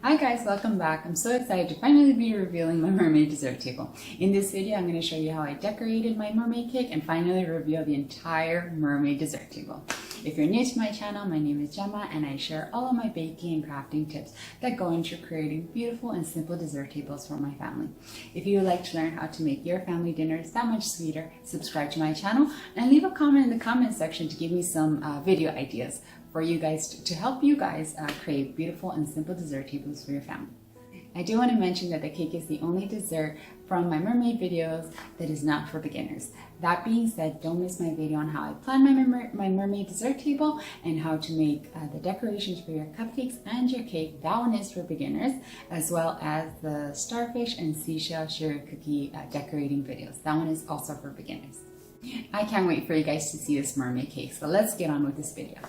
Hi guys, welcome back. I'm so excited to finally be revealing my mermaid dessert table. In this video, I'm going to show you how I decorated my mermaid cake and finally reveal the entire mermaid dessert table. If you're new to my channel, my name is Gema and I share all of my baking and crafting tips that go into creating beautiful and simple dessert tables for my family. If you would like to learn how to make your family dinners that much sweeter, subscribe to my channel and leave a comment in the comment section to give me some video ideas for you guys to help you guys create beautiful and simple dessert tables for your family. I do want to mention that the cake is the only dessert from my mermaid videos that is not for beginners. That being said, don't miss my video on how I plan my mermaid dessert table and how to make the decorations for your cupcakes and your cake. That one is for beginners, as well as the starfish and seashell sugar cookie decorating videos. That one is also for beginners. I can't wait for you guys to see this mermaid cake, so let's get on with this video.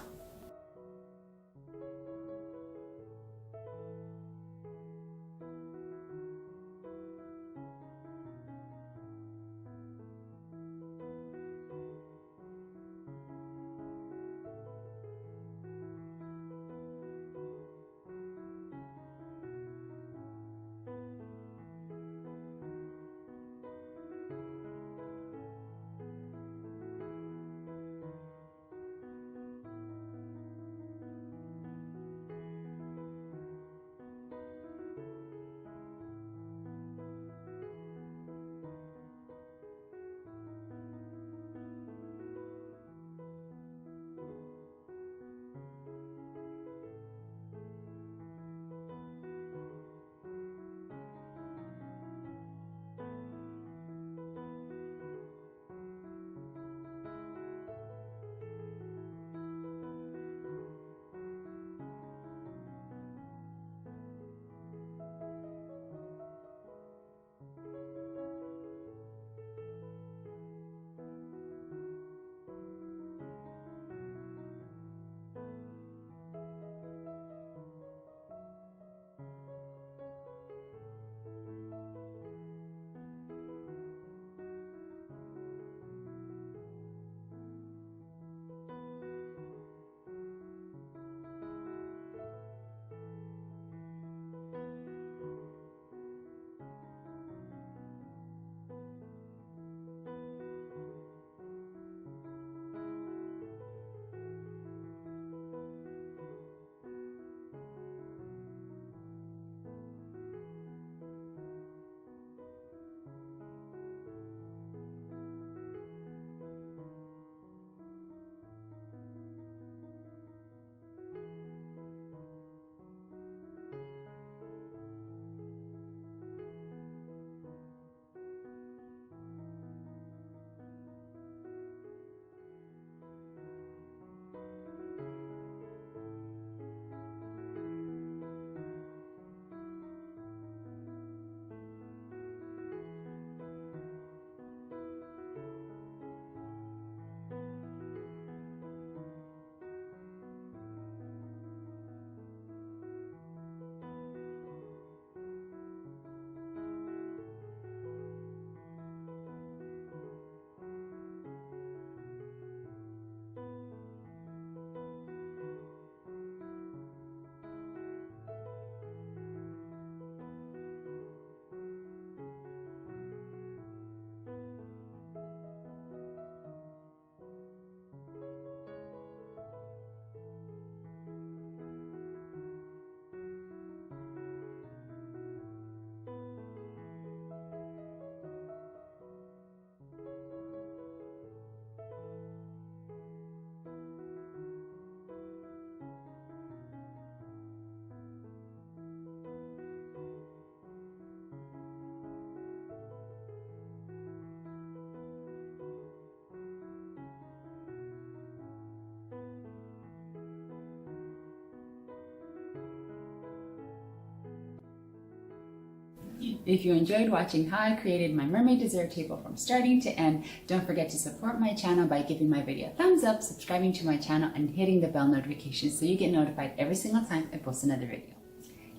If you enjoyed watching how I created my mermaid dessert table from starting to end, don't forget to support my channel by giving my video a thumbs up, subscribing to my channel, and hitting the bell notification so you get notified every single time I post another video.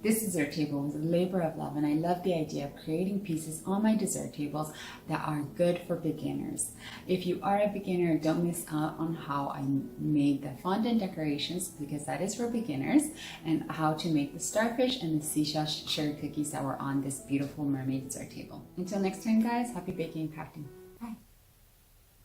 This dessert table was a labor of love, and I love the idea of creating pieces on my dessert tables that are good for beginners. If you are a beginner, don't miss out on how I made the fondant decorations, because that is for beginners, and how to make the starfish and the seashell sugar cookies that were on this beautiful mermaid dessert table. Until next time, guys, happy baking and crafting. Bye.